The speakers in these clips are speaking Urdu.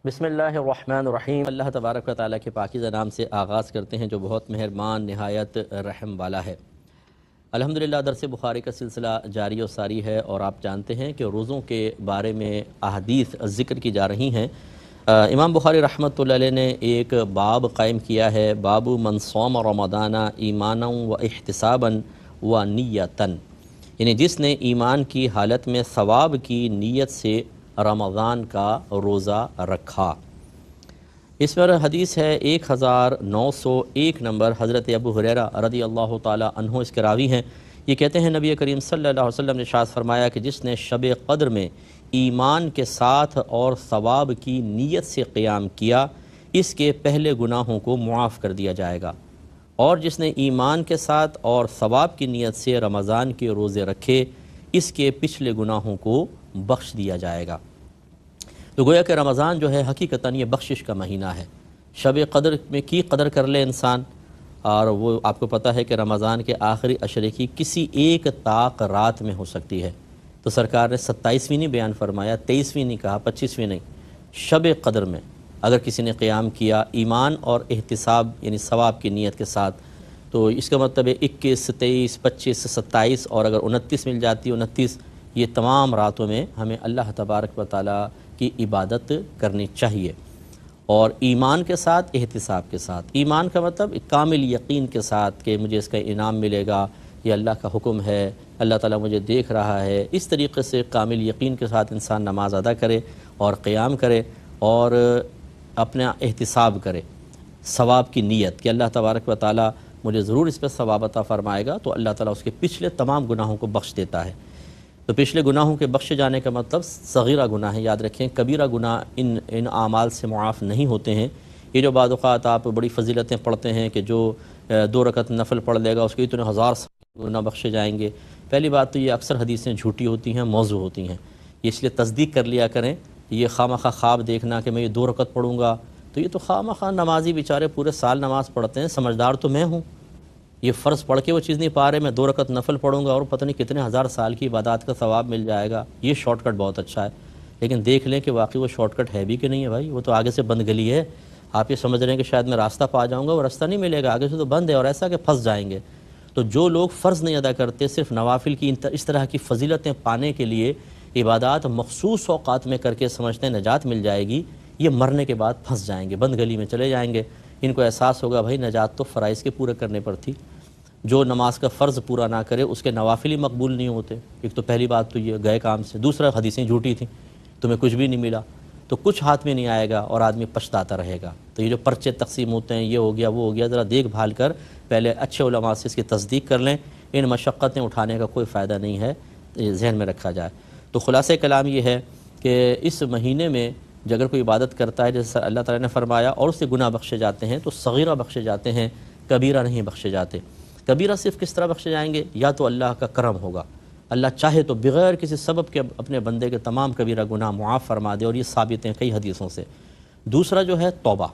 بسم اللہ الرحمن الرحیم۔ اللہ تبارک و تعالیٰ کے پاکیزہ نام سے آغاز کرتے ہیں جو بہت مہربان نہایت رحم والا ہے۔ الحمدللہ درس بخاری کا سلسلہ جاری و ساری ہے، اور آپ جانتے ہیں کہ روزوں کے بارے میں احادیث ذکر کی جا رہی ہیں۔ امام بخاری رحمۃ اللہ علیہ نے ایک باب قائم کیا ہے، باب من صوم رمضان ایمانا و احتسابا و نیتاً، یعنی جس نے ایمان کی حالت میں ثواب کی نیت سے رمضان کا روزہ رکھا۔ اس پر حدیث ہے 1901 نمبر، حضرت ابو ہریرہ رضی اللہ تعالی عنہ اس کے راوی ہیں۔ یہ کہتے ہیں نبی کریم صلی اللہ علیہ وسلم نے ارشاد فرمایا کہ جس نے شب قدر میں ایمان کے ساتھ اور ثواب کی نیت سے قیام کیا، اس کے پہلے گناہوں کو معاف کر دیا جائے گا، اور جس نے ایمان کے ساتھ اور ثواب کی نیت سے رمضان کے روزے رکھے، اس کے پچھلے گناہوں کو بخش دیا جائے گا۔ تو گویا کہ رمضان جو ہے حقیقتاً یہ بخشش کا مہینہ ہے۔ شب قدر میں کی قدر کر لے انسان، اور وہ آپ کو پتہ ہے کہ رمضان کے آخری عشرے کی کسی ایک طاق رات میں ہو سکتی ہے۔ تو سرکار نے 27ویں نہیں بیان فرمایا، 23ویں نہیں کہا، 25ویں نہیں، شب قدر میں اگر کسی نے قیام کیا ایمان اور احتساب یعنی ثواب کی نیت کے ساتھ، تو اس کا مطلب ہے 21، 23، 25، 27 اور اگر 29 مل جاتی 29، یہ تمام راتوں میں ہمیں اللہ تبارک و تعالیٰ کی عبادت کرنی چاہیے، اور ایمان کے ساتھ احتساب کے ساتھ۔ ایمان کا مطلب کامل یقین کے ساتھ کہ مجھے اس کا انعام ملے گا، یہ اللہ کا حکم ہے، اللہ تعالیٰ مجھے دیکھ رہا ہے۔ اس طریقے سے کامل یقین کے ساتھ انسان نماز ادا کرے اور قیام کرے، اور اپنا احتساب کرے، ثواب کی نیت کہ اللہ تبارک و تعالیٰ مجھے ضرور اس پہ ثواب عطا فرمائے گا، تو اللہ تعالیٰ اس کے پچھلے تمام گناہوں کو بخش دیتا ہے۔ تو پچھلے گناہوں کے بخشے جانے کا مطلب صغیرہ گناہ ہے، یاد رکھیں کبیرہ گناہ ان اعمال سے معاف نہیں ہوتے ہیں۔ یہ جو بعض اوقات آپ بڑی فضیلتیں پڑھتے ہیں کہ جو 2 رکعت نفل پڑھ لے گا اس کے اتنے 1000 گناہ بخشے جائیں گے، پہلی بات تو یہ اکثر حدیثیں جھوٹی ہوتی ہیں، موضوع ہوتی ہیں، اس لیے تصدیق کر لیا کریں۔ یہ خواہ خواب دیکھنا کہ میں یہ 2 رکعت پڑھوں گا، تو یہ تو خواہ نمازی بیچارے پورے سال نماز پڑھتے ہیں، سمجھدار تو میں ہوں، یہ فرض پڑھ کے وہ چیز نہیں پا رہے، میں 2 رکعت نفل پڑھوں گا اور پتہ نہیں کتنے 1000 سال کی عبادات کا ثواب مل جائے گا، یہ شارٹ کٹ بہت اچھا ہے۔ لیکن دیکھ لیں کہ واقعی وہ شارٹ کٹ ہے بھی کہ نہیں ہے بھائی، وہ تو آگے سے بند گلی ہے۔ آپ یہ سمجھ رہے ہیں کہ شاید میں راستہ پا جاؤں گا، وہ راستہ نہیں ملے گا، آگے سے تو بند ہے، اور ایسا کہ پھنس جائیں گے۔ تو جو لوگ فرض نہیں ادا کرتے، صرف نوافل کی اس طرح کی فضیلتیں پانے کے لیے عبادات مخصوص اوقات میں کر کے سمجھتے ہیں نجات مل جائے گی، یہ مرنے کے بعد پھنس جائیں گے، بند گلی میں چلے جائیں گے۔ ان کو احساس ہوگا بھائی نجات تو فرائض کے پورے کرنے پر تھی، جو نماز کا فرض پورا نہ کرے اس کے نوافل ہی مقبول نہیں ہوتے۔ ایک تو پہلی بات تو یہ گئے کام سے، دوسرا حدیثیں جھوٹی تھیں، تمہیں کچھ بھی نہیں ملا، تو کچھ ہاتھ میں نہیں آئے گا اور آدمی پچھتاتا رہے گا۔ تو یہ جو پرچے تقسیم ہوتے ہیں، یہ ہو گیا وہ ہو گیا، ذرا دیکھ بھال کر پہلے اچھے علماء سے اس کی تصدیق کر لیں، ان مشقتیں اٹھانے کا کوئی فائدہ نہیں ہے، یہ ذہن میں رکھا جائے۔ تو خلاصہ کلام یہ ہے کہ اس مہینے میں اگر کوئی عبادت کرتا ہے جیسے اللہ تعالیٰ نے فرمایا اور اس سے گناہ بخشے جاتے ہیں، تو صغیرہ بخشے جاتے ہیں، کبیرہ نہیں بخشے جاتے۔ کبیرہ صرف کس طرح بخشے جائیں گے؟ یا تو اللہ کا کرم ہوگا، اللہ چاہے تو بغیر کسی سبب کے اپنے بندے کے تمام کبیرہ گناہ معاف فرما دے، اور یہ ثابت ہیں کئی حدیثوں سے۔ دوسرا جو ہے توبہ،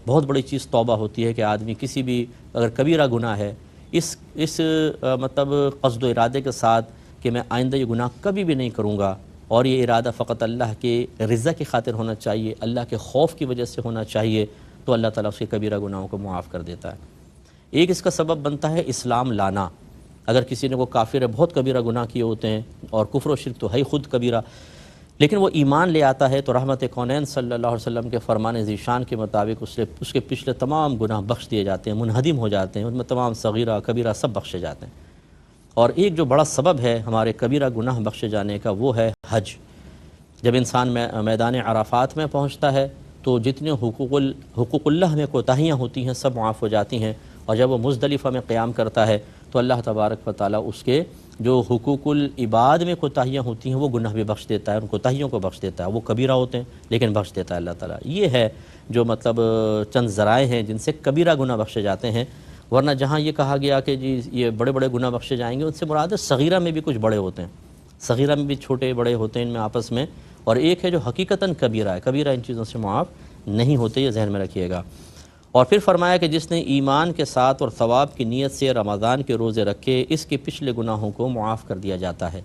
بہت بڑی چیز توبہ ہوتی ہے کہ آدمی کسی بھی اگر کبیرہ گناہ ہے، اس مطلب قصد و ارادے کے ساتھ کہ میں آئندہ یہ گناہ کبھی بھی نہیں کروں گا، اور یہ ارادہ فقط اللہ کے رضا کی خاطر ہونا چاہیے، اللہ کے خوف کی وجہ سے ہونا چاہیے، تو اللہ تعالیٰ اس کے کبیرہ گناہوں کو معاف کر دیتا ہے۔ ایک اس کا سبب بنتا ہے اسلام لانا۔ اگر کسی نے وہ کافر ہے، بہت کبیرہ گناہ کیے ہوتے ہیں، اور کفر و شرک تو ہے ہی خود کبیرہ، لیکن وہ ایمان لے آتا ہے، تو رحمت کونین صلی اللہ علیہ وسلم کے فرمان ذیشان کے مطابق اس کے پچھلے تمام گناہ بخش دیے جاتے ہیں، منہدم ہو جاتے ہیں، ان میں تمام صغیرہ کبیرہ سب بخشے جاتے ہیں۔ اور ایک جو بڑا سبب ہے ہمارے کبیرہ گناہ بخشے جانے کا، وہ ہے حج۔ جب انسان میدان عرفات میں پہنچتا ہے تو جتنے حقوق اللہ میں کوتاہیاں ہوتی ہیں سب معاف ہو جاتی ہیں، اور جب وہ مزدلفہ میں قیام کرتا ہے تو اللہ تبارک و تعالیٰ اس کے جو حقوق العباد میں کوتاہیاں ہوتی ہیں وہ گناہ بھی بخش دیتا ہے، ان کوتاہیوں کو بخش دیتا ہے، وہ کبیرہ ہوتے ہیں لیکن بخش دیتا ہے اللہ تعالیٰ۔ یہ ہے جو مطلب چند ذرائع ہیں جن سے کبیرہ گناہ بخشے جاتے ہیں، ورنہ جہاں یہ کہا گیا کہ جی یہ بڑے بڑے گناہ بخشے جائیں گے، ان سے مراد ہے صغیرہ میں بھی کچھ بڑے ہوتے ہیں، صغیرہ میں بھی چھوٹے بڑے ہوتے ہیں ان میں آپس میں، اور ایک ہے جو حقیقتاً کبیرہ ہے، کبیرہ ان چیزوں سے معاف نہیں ہوتے، یہ ذہن میں رکھیے گا۔ اور پھر فرمایا کہ جس نے ایمان کے ساتھ اور ثواب کی نیت سے رمضان کے روزے رکھے، اس کے پچھلے گناہوں کو معاف کر دیا جاتا ہے۔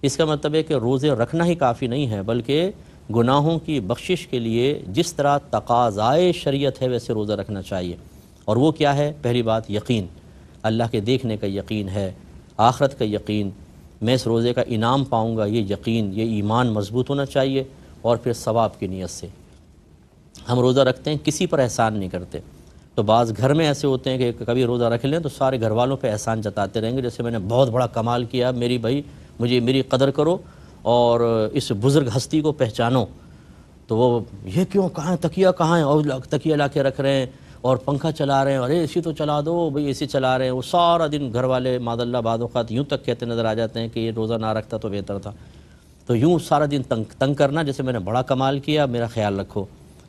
اس کا مطلب ہے کہ روزے رکھنا ہی کافی نہیں ہے، بلکہ گناہوں کی بخشش کے لیے جس طرح تقاضائے شریعت ہے ویسے روزہ رکھنا چاہیے۔ اور وہ کیا ہے؟ پہلی بات یقین، اللہ کے دیکھنے کا یقین ہے، آخرت کا یقین، میں اس روزے کا انعام پاؤں گا، یہ یقین، یہ ایمان مضبوط ہونا چاہیے۔ اور پھر ثواب کی نیت سے ہم روزہ رکھتے ہیں، کسی پر احسان نہیں کرتے۔ تو بعض گھر میں ایسے ہوتے ہیں کہ کبھی روزہ رکھ لیں تو سارے گھر والوں پہ احسان جتاتے رہیں گے، جیسے میں نے بہت بڑا کمال کیا، میری بھائی میری قدر کرو اور اس بزرگ ہستی کو پہچانو۔ تو وہ یہ کیوں، کہاں ہے تکیہ، کہاں ہے، اور تکیہ لا کے رکھ رہے ہیں اور پنکھا چلا رہے ہیں، ارے اے سی تو چلا دو بھئی، اے سی چلا رہے ہیں۔ وہ سارا دن گھر والے معاذ اللہ بعض اوقات یوں تک کہتے نظر آ جاتے ہیں کہ یہ روزہ نہ رکھتا تو بہتر تھا۔ تو یوں سارا دن تنگ کرنا، جیسے میں نے بڑا کمال کیا، میرا خیال رکھو۔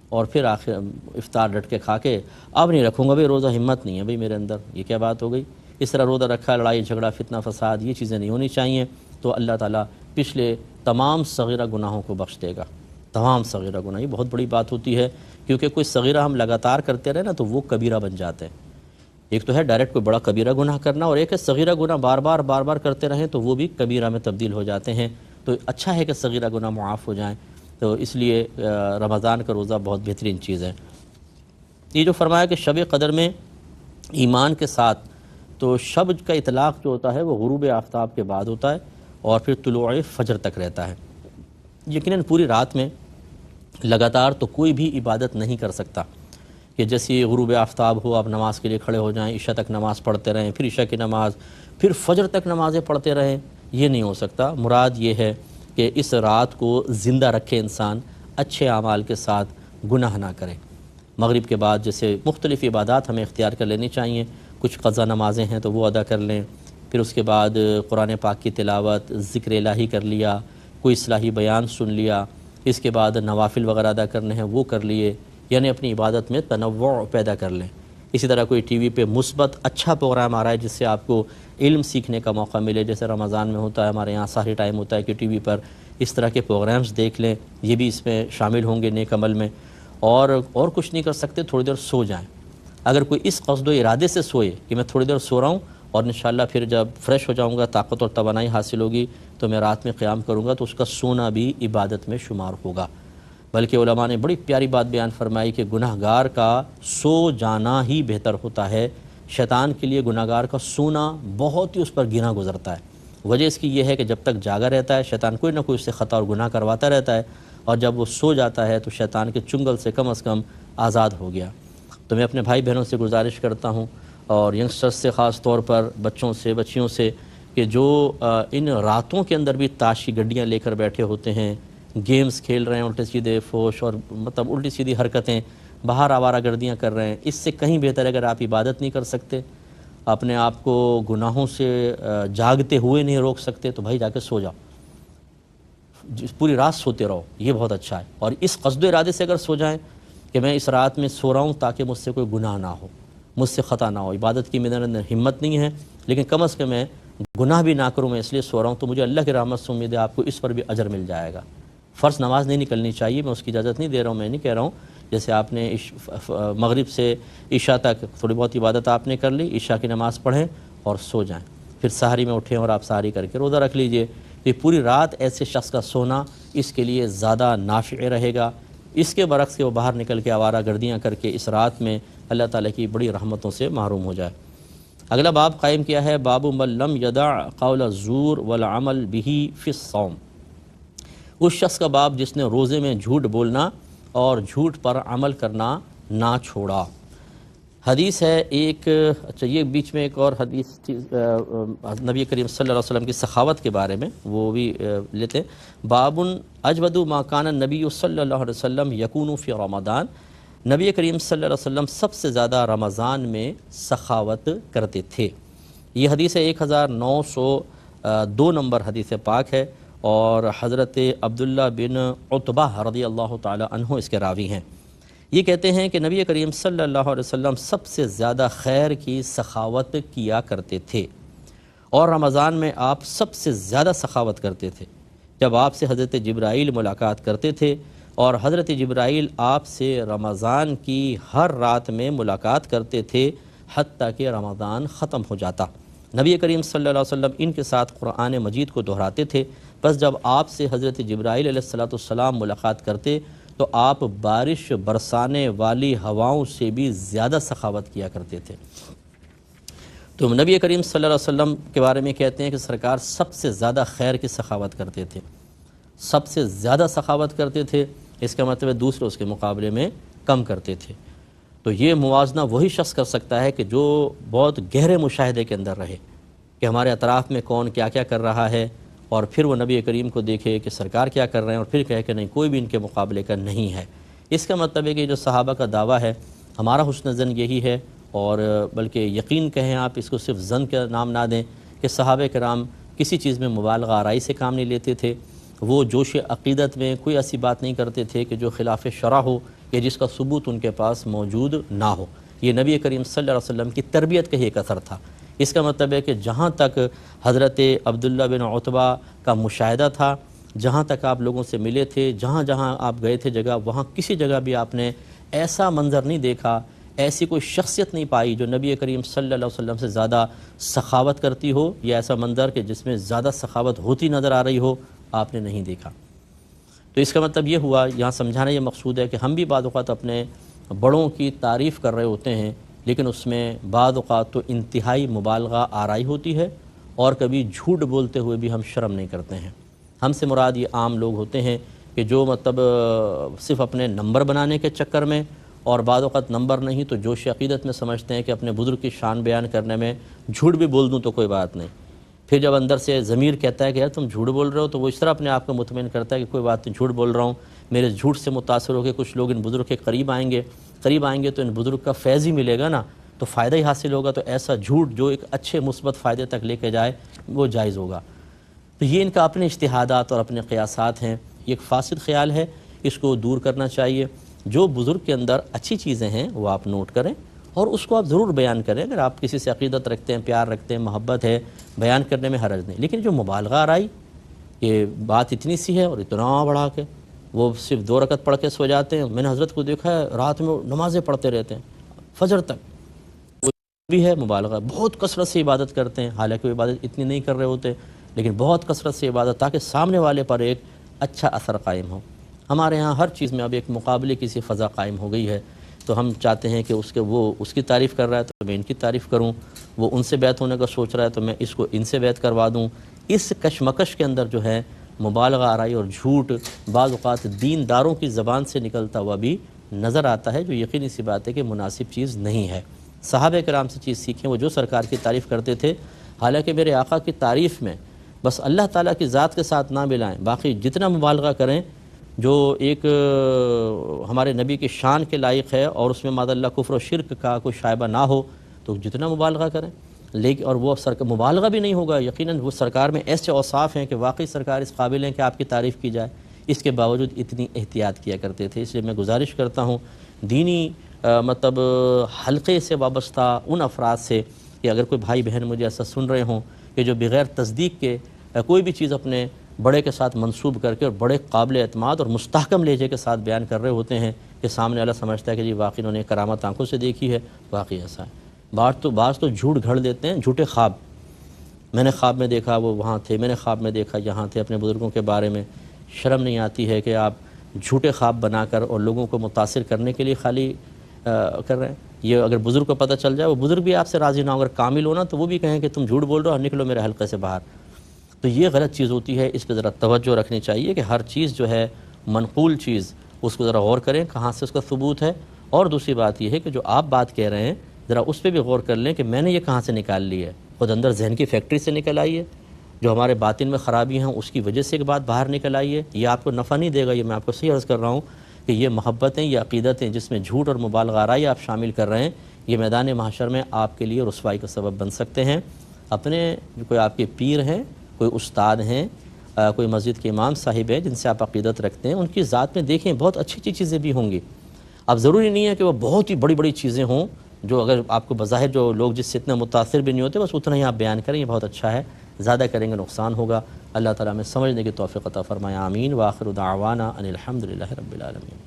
اور پھر آخر افطار ڈٹ کے کھا کے اب نہیں رکھوں گا بھئی، روزہ ہمت نہیں ہے بھئی میرے اندر، یہ کیا بات ہو گئی؟ اس طرح روزہ رکھا، لڑائی جھگڑا فتنہ فساد، یہ چیزیں نہیں ہونی چاہیے۔ تو اللہ تعالیٰ پچھلے تمام صغیرہ گناہوں کو بخش دے گا، تمام صغیرہ گناہ۔ یہ بہت بڑی بات ہوتی ہے، کیونکہ کوئی صغیرہ ہم لگاتار کرتے رہے نا تو وہ کبیرہ بن جاتے ہیں۔ ایک تو ہے ڈائریکٹ کوئی بڑا کبیرہ گناہ کرنا، اور ایک ہے صغیرہ گناہ بار بار کرتے رہیں تو وہ بھی کبیرہ میں تبدیل ہو جاتے ہیں۔ تو اچھا ہے کہ صغیرہ گناہ معاف ہو جائیں، تو اس لیے رمضان کا روزہ بہت بہترین چیز ہے۔ یہ جو فرمایا کہ شب قدر میں ایمان کے ساتھ، تو شب کا اطلاق جو ہوتا ہے وہ غروب آفتاب کے بعد ہوتا ہے اور پھر طلوع فجر تک رہتا ہے۔ یقیناً پوری رات میں لگاتار تو کوئی بھی عبادت نہیں کر سکتا کہ جیسے غروب آفتاب ہو آپ نماز کے لیے کھڑے ہو جائیں، عشاء تک نماز پڑھتے رہیں، پھر عشاء کی نماز، پھر فجر تک نمازیں پڑھتے رہیں، یہ نہیں ہو سکتا۔ مراد یہ ہے کہ اس رات کو زندہ رکھے انسان، اچھے اعمال کے ساتھ، گناہ نہ کرے۔ مغرب کے بعد جیسے مختلف عبادات ہمیں اختیار کر لینی چاہیے، کچھ قضا نمازیں ہیں تو وہ ادا کر لیں، پھر اس کے بعد قرآن پاک کی تلاوت، ذکر الہی کر لیا، کوئی اصلاحی بیان سن لیا، اس کے بعد نوافل وغیرہ ادا کرنے ہیں وہ کر لیے، یعنی اپنی عبادت میں تنوع پیدا کر لیں۔ اسی طرح کوئی ٹی وی پہ مثبت اچھا پروگرام آ رہا ہے جس سے آپ کو علم سیکھنے کا موقع ملے، جیسے رمضان میں ہوتا ہے، ہمارے یہاں ساری ٹائم ہوتا ہے کہ ٹی وی پر اس طرح کے پروگرامز دیکھ لیں، یہ بھی اس میں شامل ہوں گے نیک عمل میں۔ اور کچھ نہیں کر سکتے، تھوڑی دیر سو جائیں۔ اگر کوئی اس قصد و ارادے سے سوئے کہ میں تھوڑی دیر سو رہا ہوں اور انشاءاللہ پھر جب فریش ہو جاؤں گا، طاقت اور توانائی حاصل ہوگی تو میں رات میں قیام کروں گا، تو اس کا سونا بھی عبادت میں شمار ہوگا۔ بلکہ علماء نے بڑی پیاری بات بیان فرمائی کہ گناہگار کا سو جانا ہی بہتر ہوتا ہے۔ شیطان کے لیے گناہگار کا سونا بہت ہی اس پر گنا گزرتا ہے۔ وجہ اس کی یہ ہے کہ جب تک جاگا رہتا ہے شیطان کوئی نہ کوئی اس سے خطا اور گناہ کرواتا رہتا ہے، اور جب وہ سو جاتا ہے تو شیطان کے چنگل سے کم از کم آزاد ہو گیا۔ تو میں اپنے بھائی بہنوں سے گزارش کرتا ہوں، اور ینگسٹرز سے خاص طور پر، بچوں سے، بچیوں سے، کہ جو ان راتوں کے اندر بھی تاش کی گڈیاں لے کر بیٹھے ہوتے ہیں، گیمز کھیل رہے ہیں، الٹے سیدھے فوش اور مطلب الٹی سیدھی حرکتیں، باہر آوارہ گردیاں کر رہے ہیں، اس سے کہیں بہتر ہے اگر آپ عبادت نہیں کر سکتے، اپنے آپ کو گناہوں سے جاگتے ہوئے نہیں روک سکتے، تو بھائی جا کے سو جاؤ، پوری رات سوتے رہو، یہ بہت اچھا ہے۔ اور اس قصد و ارادے سے اگر سو جائیں کہ میں اس رات میں سو رہا ہوں تاکہ مجھ سے کوئی گناہ نہ ہو، مجھ سے خطا نہ ہو، عبادت کی میرے اندر ہمت نہیں ہے لیکن کم از کم میں گناہ بھی نہ کروں، میں اس لیے سو رہا ہوں، تو مجھے اللہ کی رحمت سے امید ہے آپ کو اس پر بھی اجر مل جائے گا۔ فرض نماز نہیں نکلنی چاہیے، میں اس کی اجازت نہیں دے رہا ہوں، میں نہیں کہہ رہا ہوں جیسے آپ نے مغرب سے عشاء تک تھوڑی بہت عبادت آپ نے کر لی، عشاء کی نماز پڑھیں اور سو جائیں، پھر سحری میں اٹھیں اور آپ سحری کر کے روزہ رکھ لیجئے۔ تو یہ پوری رات ایسے شخص کا سونا اس کے لیے زیادہ نافع رہے گا، اس کے برعکس کہ وہ باہر نکل کے آوارہ گردیاں کر کے اس رات میں اللہ تعالیٰ کی بڑی رحمتوں سے محروم ہو جائے۔ اگلا باب قائم کیا ہے، باب من لم یدع قول الزور والعمل به فی الصوم، اس شخص کا باب جس نے روزے میں جھوٹ بولنا اور جھوٹ پر عمل کرنا نہ چھوڑا۔ حدیث ہے ایک، اچھا یہ بیچ میں ایک اور حدیث نبی کریم صلی اللہ علیہ وسلم کی سخاوت کے بارے میں، وہ بھی لیتے ہیں۔ باب اجود ما کان النبی صلی اللہ علیہ وسلم یکون فی رمضان، نبی کریم صلی اللہ علیہ وسلم سب سے زیادہ رمضان میں سخاوت کرتے تھے۔ یہ حدیث 1902 نمبر حدیث پاک ہے، اور حضرت عبداللہ بن عتبہ رضی اللہ تعالی عنہ اس کے راوی ہیں۔ یہ کہتے ہیں کہ نبی کریم صلی اللہ علیہ وسلم سب سے زیادہ خیر کی سخاوت کیا کرتے تھے، اور رمضان میں آپ سب سے زیادہ سخاوت کرتے تھے۔ جب آپ سے حضرت جبرائیل ملاقات کرتے تھے، اور حضرت جبرائیل آپ سے رمضان کی ہر رات میں ملاقات کرتے تھے حتیٰ کہ رمضان ختم ہو جاتا۔ نبی کریم صلی اللہ علیہ وسلم ان کے ساتھ قرآن مجید کو دہراتے تھے بس جب آپ سے حضرت جبرائیل علیہ السلام ملاقات کرتے تو آپ بارش برسانے والی ہواؤں سے بھی زیادہ سخاوت کیا کرتے تھے۔ تو نبی کریم صلی اللہ علیہ وسلم کے بارے میں کہتے ہیں کہ سرکار سب سے زیادہ خیر کی سخاوت کرتے تھے، سب سے زیادہ سخاوت کرتے تھے، اس کا مطلب ہے دوسرے اس کے مقابلے میں کم کرتے تھے۔ تو یہ موازنہ وہی شخص کر سکتا ہے کہ جو بہت گہرے مشاہدے کے اندر رہے کہ ہمارے اطراف میں کون کیا کیا کر رہا ہے، اور پھر وہ نبی کریم کو دیکھے کہ سرکار کیا کر رہے ہیں، اور پھر کہے کہ نہیں کوئی بھی ان کے مقابلے کا نہیں ہے۔ اس کا مطلب ہے کہ جو صحابہ کا دعویٰ ہے، ہمارا حسن ظن یہی ہے، اور بلکہ یقین کہیں آپ، اس کو صرف ظن کا نام نہ دیں، کہ صحابہ کرام کسی چیز میں مبالغہ آرائی سے کام نہیں لیتے تھے۔ وہ جوش عقیدت میں کوئی ایسی بات نہیں کرتے تھے کہ جو خلاف شرع ہو یا جس کا ثبوت ان کے پاس موجود نہ ہو۔ یہ نبی کریم صلی اللہ علیہ وسلم کی تربیت کا ہی ایک اثر تھا۔ اس کا مطلب ہے کہ جہاں تک حضرت عبداللہ بن عتبہ کا مشاہدہ تھا، جہاں تک آپ لوگوں سے ملے تھے، جہاں جہاں آپ گئے تھے جگہ، وہاں کسی جگہ بھی آپ نے ایسا منظر نہیں دیکھا، ایسی کوئی شخصیت نہیں پائی جو نبی کریم صلی اللہ علیہ وسلم سے زیادہ سخاوت کرتی ہو، یا ایسا منظر کہ جس میں زیادہ سخاوت ہوتی نظر آ رہی ہو، آپ نے نہیں دیکھا۔ تو اس کا مطلب یہ ہوا، یہاں سمجھانا یہ مقصود ہے کہ ہم بھی بعض اوقات اپنے بڑوں کی تعریف کر رہے ہوتے ہیں، لیکن اس میں بعض اوقات تو انتہائی مبالغہ آرائی ہوتی ہے، اور کبھی جھوٹ بولتے ہوئے بھی ہم شرم نہیں کرتے ہیں۔ ہم سے مراد یہ عام لوگ ہوتے ہیں کہ جو مطلب صرف اپنے نمبر بنانے کے چکر میں، اور بعض اوقات نمبر نہیں تو جوش عقیدت میں سمجھتے ہیں کہ اپنے بزرگ کی شان بیان کرنے میں جھوٹ بھی بول دوں تو کوئی بات نہیں۔ پھر جب اندر سے ضمیر کہتا ہے کہ یار تم جھوٹ بول رہے ہو، تو وہ اس طرح اپنے آپ کو مطمئن کرتا ہے کہ کوئی بات نہیں، جھوٹ بول رہا ہوں، میرے جھوٹ سے متاثر ہو کے کچھ لوگ ان بزرگ کے قریب آئیں گے تو ان بزرگ کا فیض ہی ملے گا نا، تو فائدہ ہی حاصل ہوگا، تو ایسا جھوٹ جو ایک اچھے مثبت فائدے تک لے کے جائے وہ جائز ہوگا۔ تو یہ ان کا اپنے اجتہادات اور اپنے قیاسات ہیں، یہ ایک فاسد خیال ہے، اس کو دور کرنا چاہیے۔ جو بزرگ کے اندر اچھی چیزیں ہیں وہ آپ نوٹ کریں، اور اس کو آپ ضرور بیان کریں۔ اگر آپ کسی سے عقیدت رکھتے ہیں، پیار رکھتے ہیں، محبت ہے، بیان کرنے میں حرج نہیں۔ لیکن جو مبالغہ آرائی، یہ بات اتنی سی ہے اور اتنا بڑھا کے وہ صرف 2 رکعت پڑھ کے سو جاتے ہیں۔ میں نے حضرت کو دیکھا ہے رات میں نمازیں پڑھتے رہتے ہیں فجر تک، وہ بھی ہے مبالغہ۔ بہت کثرت سے عبادت کرتے ہیں، حالانکہ وہ عبادت اتنی نہیں کر رہے ہوتے، لیکن بہت کثرت سے عبادت تاکہ سامنے والے پر ایک اچھا اثر قائم ہو۔ ہمارے ہاں ہر چیز میں اب ایک مقابلے کی سی فضا قائم ہو گئی ہے، تو ہم چاہتے ہیں کہ وہ اس کی تعریف کر رہا ہے تو میں ان کی تعریف کروں، وہ ان سے بیعت ہونے کا سوچ رہا ہے تو میں اس کو ان سے بیعت کروا دوں۔ اس کشمکش کے اندر جو ہے مبالغہ آرائی اور جھوٹ بعض اوقات دینداروں کی زبان سے نکلتا ہوا بھی نظر آتا ہے، جو یقینی سی بات ہے کہ مناسب چیز نہیں ہے۔ صحابہ کرام سے چیز سیکھیں، وہ جو سرکار کی تعریف کرتے تھے، حالانکہ میرے آقا کی تعریف میں بس اللہ تعالیٰ کی ذات کے ساتھ نہ ملائیں، باقی جتنا مبالغہ کریں جو ایک ہمارے نبی کی شان کے لائق ہے، اور اس میں معاذ اللہ کفر و شرک کا کوئی شائبہ نہ ہو، تو جتنا مبالغہ کریں، لیکن اور وہ مبالغہ بھی نہیں ہوگا، یقیناً وہ سرکار میں ایسے اوصاف ہیں کہ واقعی سرکار اس قابل ہیں کہ آپ کی تعریف کی جائے، اس کے باوجود اتنی احتیاط کیا کرتے تھے۔ اس لیے میں گزارش کرتا ہوں دینی مطلب حلقے سے وابستہ ان افراد سے کہ اگر کوئی بھائی بہن مجھے ایسا سن رہے ہوں کہ جو بغیر تصدیق کے کوئی بھی چیز اپنے بڑے کے ساتھ منسوب کر کے اور بڑے قابل اعتماد اور مستحکم لہجے کے ساتھ بیان کر رہے ہوتے ہیں کہ سامنے والا سمجھتا ہے کہ جی واقعی انہوں نے کرامت آنکھوں سے دیکھی ہے، واقعی ایسا ہے۔ بعض تو جھوٹ گھڑ دیتے ہیں، جھوٹے خواب، میں نے خواب میں دیکھا وہ وہاں تھے، میں نے خواب میں دیکھا یہاں تھے، اپنے بزرگوں کے بارے میں۔ شرم نہیں آتی ہے کہ آپ جھوٹے خواب بنا کر اور لوگوں کو متاثر کرنے کے لیے خالی کر رہے ہیں؟ یہ اگر بزرگ کو پتہ چل جائے، وہ بزرگ بھی آپ سے راضی نہ ہو، اگر کامل ہونا تو وہ بھی کہیں کہ تم جھوٹ بول رہے ہو اور نکلو میرے حلقے سے باہر، تو یہ غلط چیز ہوتی ہے۔ اس پہ ذرا توجہ رکھنی چاہیے کہ ہر چیز جو ہے منقول چیز، اس کو ذرا غور کریں کہاں سے اس کا ثبوت ہے، اور دوسری بات یہ ہے کہ جو آپ بات کہہ رہے ہیں ذرا اس پہ بھی غور کر لیں کہ میں نے یہ کہاں سے نکال لی ہے، خود اندر ذہن کی فیکٹری سے نکل آئی ہے، جو ہمارے باطن میں خرابی ہیں اس کی وجہ سے ایک بات باہر نکل آئی ہے، یہ آپ کو نفع نہیں دے گا۔ یہ میں آپ کو صحیح عرض کر رہا ہوں کہ یہ محبتیں، یہ عقیدتیں جس میں جھوٹ اور مبالغہ آرائی آپ شامل کر رہے ہیں، یہ میدان محشر میں آپ کے لیے رسوائی کا سبب بن سکتے ہیں۔ اپنے کوئی آپ کے پیر ہیں، کوئی استاد ہیں، کوئی مسجد کے امام صاحب ہیں جن سے آپ عقیدت رکھتے ہیں، ان کی ذات میں دیکھیں بہت اچھی اچھی چیزیں بھی ہوں گی۔ اب ضروری نہیں ہے کہ وہ بہت ہی بڑی بڑی چیزیں ہوں، جو اگر آپ کو بظاہر جو لوگ جس سے اتنا متاثر بھی نہیں ہوتے، بس اتنا ہی آپ بیان کریں، یہ بہت اچھا ہے، زیادہ کریں گے نقصان ہوگا۔ اللہ تعالیٰ ہمیں سمجھنے کی توفیق عطا فرمائے، آمین۔ وآخر دعوانا ان الحمد للہ رب العالمین۔